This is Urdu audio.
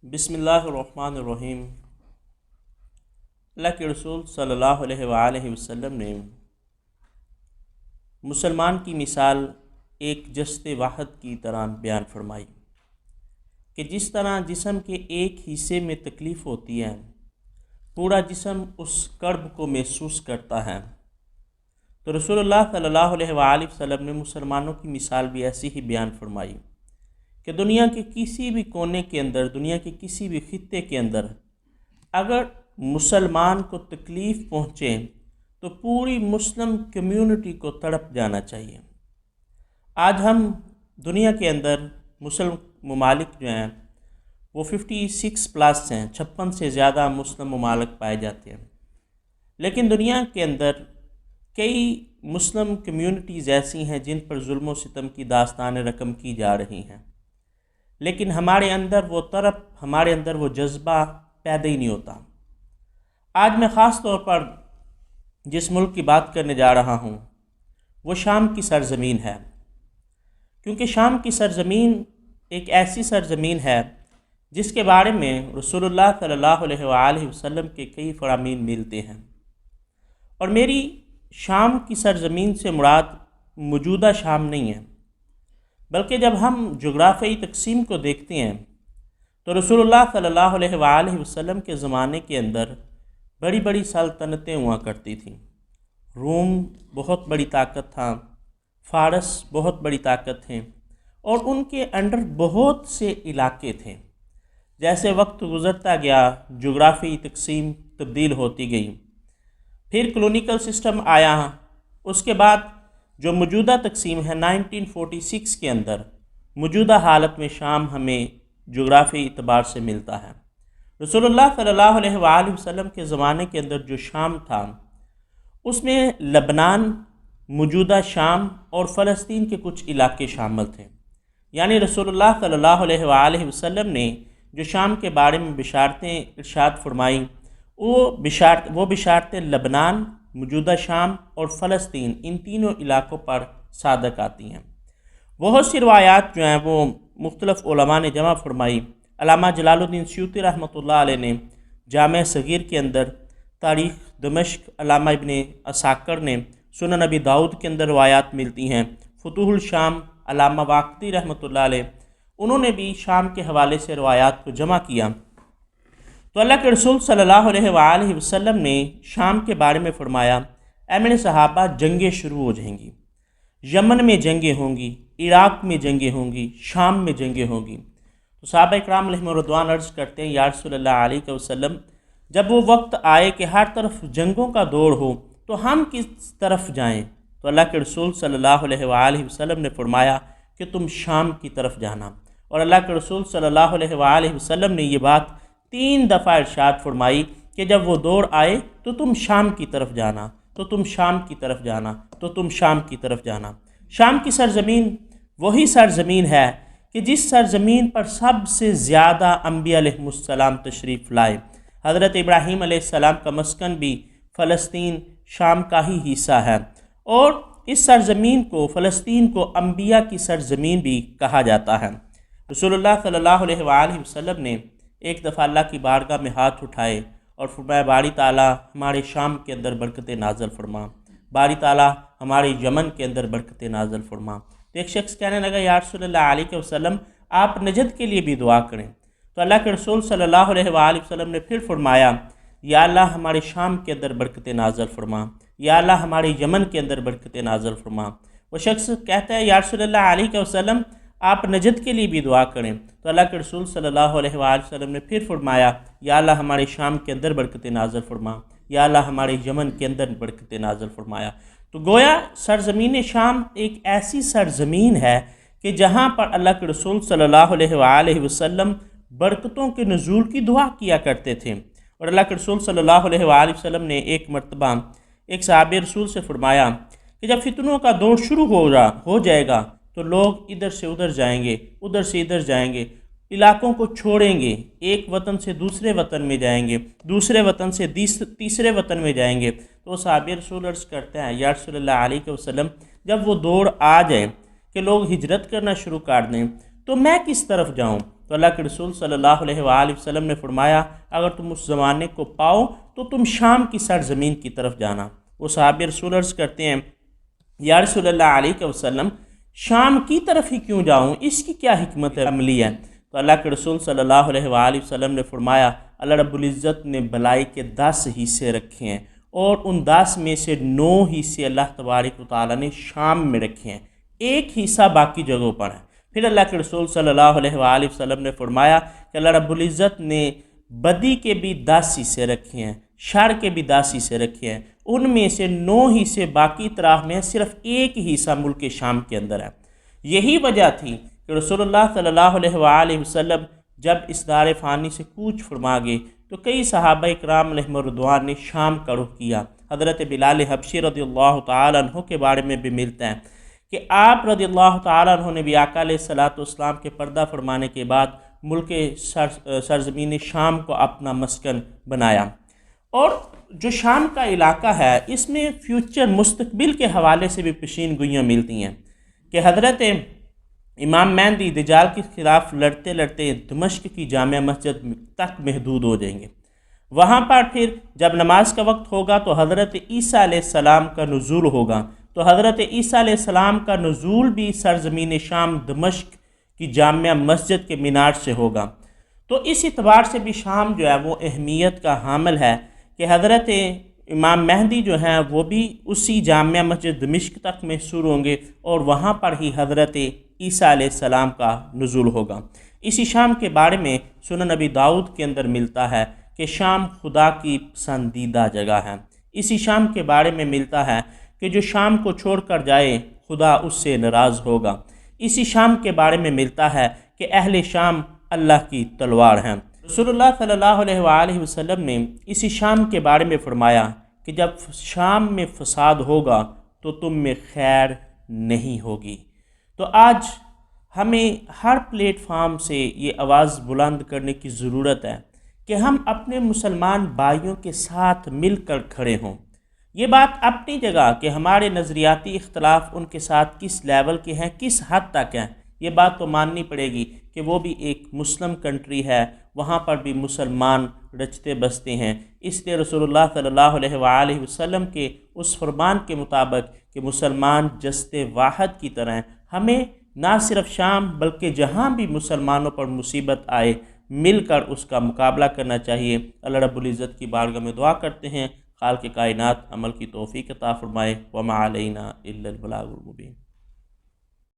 بسم اللہ الرحمن الرحیم۔ اللہ کے رسول صلی اللہ علیہ وآلہ وسلم نے مسلمان کی مثال ایک جسد واحد کی طرح بیان فرمائی کہ جس طرح جسم کے ایک حصے میں تکلیف ہوتی ہے، پورا جسم اس کرب کو محسوس کرتا ہے، تو رسول اللہ صلی اللہ علیہ وآلہ وسلم نے مسلمانوں کی مثال بھی ایسی ہی بیان فرمائی کہ دنیا کے کسی بھی کونے کے اندر، دنیا کے کسی بھی خطے کے اندر اگر مسلمان کو تکلیف پہنچے تو پوری مسلم کمیونٹی کو تڑپ جانا چاہیے۔ آج ہم دنیا کے اندر مسلم ممالک جو ہیں وہ 56 پلس ہیں، 56 سے زیادہ مسلم ممالک پائے جاتے ہیں، لیکن دنیا کے اندر کئی مسلم کمیونٹیز ایسی ہیں جن پر ظلم و ستم کی داستان رقم کی جا رہی ہیں، لیکن ہمارے اندر وہ طرف، ہمارے اندر وہ جذبہ پیدا ہی نہیں ہوتا۔ آج میں خاص طور پر جس ملک کی بات کرنے جا رہا ہوں وہ شام کی سرزمین ہے، کیونکہ شام کی سرزمین ایک ایسی سرزمین ہے جس کے بارے میں رسول اللہ صلی اللہ علیہ وآلہ وسلم کے کئی فرامین ملتے ہیں، اور میری شام کی سرزمین سے مراد موجودہ شام نہیں ہے، بلکہ جب ہم جغرافیائی تقسیم کو دیکھتے ہیں تو رسول اللہ صلی اللہ علیہ وآلہ وسلم کے زمانے کے اندر بڑی بڑی سلطنتیں ہوا کرتی تھیں۔ روم بہت بڑی طاقت تھا، فارس بہت بڑی طاقت تھے، اور ان کے انڈر بہت سے علاقے تھے۔ جیسے وقت گزرتا گیا جغرافیائی تقسیم تبدیل ہوتی گئی، پھر کلونیکل سسٹم آیا، اس کے بعد جو موجودہ تقسیم ہے 1946 کے اندر موجودہ حالت میں شام ہمیں جغرافیائی اعتبار سے ملتا ہے۔ رسول اللہ صلی اللہ علیہ وآلہ وسلم کے زمانے کے اندر جو شام تھا اس میں لبنان، موجودہ شام اور فلسطین کے کچھ علاقے شامل تھے۔ یعنی رسول اللہ صلی اللہ علیہ وآلہ وسلم نے جو شام کے بارے میں بشارتیں ارشاد فرمائیں، وہ بشارتیں لبنان، موجودہ شام اور فلسطین، ان تینوں علاقوں پر صادق آتی ہیں۔ بہت سی روایات جو ہیں وہ مختلف علماء نے جمع فرمائی۔ علامہ جلال الدین سیوطی رحمۃ اللہ علیہ نے جامع صغیر کے اندر، تاریخ دمشق علامہ ابن عساکر نے، سنن ابی داؤد کے اندر روایات ملتی ہیں، فتوح الشام علامہ واقدی رحمۃ اللہ علیہ، انہوں نے بھی شام کے حوالے سے روایات کو جمع کیا۔ تو اللہ کے رسول صلی اللہ علیہ وآلہ وسلم نے شام کے بارے میں فرمایا، اے میرے صحابہ، جنگیں شروع ہو جائیں گی، یمن میں جنگیں ہوں گی، عراق میں جنگیں ہوں گی، شام میں جنگیں ہوں گی۔ تو صحابہ اکرام علیہم رضوان عرض کرتے ہیں، یا رسول اللہ علیہ وسلم، جب وہ وقت آئے کہ ہر طرف جنگوں کا دور ہو تو ہم کس طرف جائیں؟ تو اللہ کے رسول صلی اللہ علیہ وآلہ وسلم نے فرمایا کہ تم شام کی طرف جانا، اور اللہ کے رسول صلی اللہ علیہ وآلہ وسلم نے یہ بات 3 دفعہ ارشاد فرمائی کہ جب وہ دور آئے تو تم شام کی طرف جانا، تو تم شام کی طرف جانا، تو تم شام کی طرف جانا۔ شام کی سرزمین وہی سرزمین ہے کہ جس سرزمین پر سب سے زیادہ انبیاء علیہ السلام تشریف لائے۔ حضرت ابراہیم علیہ السلام کا مسکن بھی فلسطین، شام کا ہی حصہ ہے، اور اس سرزمین کو، فلسطین کو، انبیاء کی سرزمین بھی کہا جاتا ہے۔ رسول اللہ صلی اللہ علیہ وآلہ وسلم نے ایک دفعہ اللہ کی بارگاہ میں ہاتھ اٹھائے اور فرمایا، باری تعالیٰ ہمارے شام کے اندر برکت نازل فرما، باری تعالیٰ ہمارے یمن کے اندر برکت نازل فرما۔ تو ایک شخص کہنے لگا، یا رسول اللہ علیہ وسلم، آپ نجد کے لیے بھی دعا کریں۔ تو اللہ کے رسول صلی اللہ علیہ وآلہ وسلم نے پھر فرمایا، یا اللہ ہمارے شام کے اندر برکت نازل فرما، یا اللہ ہمارے یمن کے اندر برکت نازل فرما۔ وہ شخص کہتا ہے، یا رسول اللہ علیہ وسلم، آپ نجد کے لیے بھی دعا کریں۔ تو اللہ کے رسول صلی اللہ علیہ وآلہ وسلم نے پھر فرمایا، یا اللہ ہمارے شام کے اندر برکت نازل فرما، یا اللہ ہمارے یمن کے اندر برکت نازل فرمایا۔ تو گویا سرزمین شام ایک ایسی سرزمین ہے کہ جہاں پر اللہ کے رسول صلی اللہ علیہ وآلہ وسلم برکتوں کے نزول کی دعا کیا کرتے تھے، اور اللہ کے رسول صلی اللہ علیہ وآلہ وسلم نے ایک مرتبہ ایک صحابی رسول سے فرمایا کہ جب فتنوں کا دور شروع ہو جائے گا تو لوگ ادھر سے ادھر جائیں گے، ادھر سے ادھر جائیں گے، علاقوں کو چھوڑیں گے، ایک وطن سے دوسرے وطن میں جائیں گے، دوسرے وطن سے تیسرے وطن میں جائیں گے۔ تو صحابی رسول عرض کرتے ہیں، یا رسول اللہ علیہ وسلم، جب وہ دور آ جائے کہ لوگ ہجرت کرنا شروع کر دیں تو میں کس طرف جاؤں؟ تو اللہ کے رسول صلی اللہ علیہ وآلہ وسلم نے فرمایا اگر تم اس زمانے کو پاؤ تو تم شام کی سرزمین کی طرف جانا۔ وہ صحابی رسول عرض کرتے ہیں یا رسول اللہ علیہ وسلم شام کی طرف ہی کیوں جاؤں، اس کی کیا حکمت عملی ہے؟ تو اللہ کے رسول صلی اللہ علیہ وآلہ وسلم نے فرمایا اللہ رب العزت نے بھلائی کے 10 حصے رکھے ہیں اور ان 10 میں سے 9 حصے اللہ تبارک و تعالیٰ نے شام میں رکھے ہیں، ایک حصہ باقی جگہوں پر ہے۔ پھر اللہ کے رسول صلی اللہ علیہ وآلہ وسلم نے فرمایا کہ اللہ رب العزت نے بدی کے بھی 10 حصے رکھے ہیں، شر کے بھی 10 حصے رکھے ہیں، ان میں سے 9 حصے باقی اطراف میں ہیں، صرف ایک حصہ ملک شام کے اندر ہے۔ یہی وجہ تھی کہ رسول اللہ صلی اللہ علیہ وآلہ وسلم جب اس دار فانی سے کوچ فرما گئے تو کئی صحابہ اکرام علیہم الرضوان نے شام کا رخ کیا۔ حضرت بلال حبشی رضی اللہ تعالیٰ عنہ کے بارے میں بھی ملتا ہے کہ آپ رضی اللہ تعالیٰ عنہ نے بھی آقا علیہ الصلوۃ والسلام کے پردہ فرمانے کے بعد ملک سرزمین شام کو اپنا مسکن بنایا۔ اور جو شام کا علاقہ ہے اس میں فیوچر مستقبل کے حوالے سے بھی پیشین گوئیاں ملتی ہیں کہ حضرت امام مہدی دجال کے خلاف لڑتے لڑتے دمشق کی جامع مسجد تک محدود ہو جائیں گے۔ وہاں پر پھر جب نماز کا وقت ہوگا تو حضرت عیسیٰ علیہ السلام کا نزول ہوگا، تو حضرت عیسیٰ علیہ السلام کا نزول بھی سرزمین شام دمشق کی جامع مسجد کے مینار سے ہوگا۔ تو اس اعتبار سے بھی شام جو ہے وہ اہمیت کا حامل ہے کہ حضرت امام مہدی جو ہیں وہ بھی اسی جامع مسجد دمشق تک محصور ہوں گے اور وہاں پر ہی حضرت عیسیٰ علیہ السلام کا نزول ہوگا۔ اسی شام کے بارے میں سنن نبی داؤد کے اندر ملتا ہے کہ شام خدا کی پسندیدہ جگہ ہے۔ اسی شام کے بارے میں ملتا ہے کہ جو شام کو چھوڑ کر جائے خدا اس سے ناراض ہوگا۔ اسی شام کے بارے میں ملتا ہے کہ اہل شام اللہ کی تلوار ہیں۔ رسول اللہ صلی اللہ علیہ وآلہ وسلم نے اسی شام کے بارے میں فرمایا کہ جب شام میں فساد ہوگا تو تم میں خیر نہیں ہوگی۔ تو آج ہمیں ہر پلیٹ فارم سے یہ آواز بلند کرنے کی ضرورت ہے کہ ہم اپنے مسلمان بھائیوں کے ساتھ مل کر کھڑے ہوں۔ یہ بات اپنی جگہ کہ ہمارے نظریاتی اختلاف ان کے ساتھ کس لیول کے ہیں، کس حد تک ہیں، یہ بات تو ماننی پڑے گی کہ وہ بھی ایک مسلم کنٹری ہے، وہاں پر بھی مسلمان رچتے بستے ہیں۔ اس لیے رسول اللہ صلی اللہ علیہ وآلہ وسلم کے اس فرمان کے مطابق کہ مسلمان جسد واحد کی طرح ہیں، ہمیں نہ صرف شام بلکہ جہاں بھی مسلمانوں پر مصیبت آئے مل کر اس کا مقابلہ کرنا چاہیے۔ اللہ رب العزت کی بارگاہ میں دعا کرتے ہیں خالق کائنات عمل کی توفیق عطا فرمائے۔ وما علینا الا البلاغ المبین۔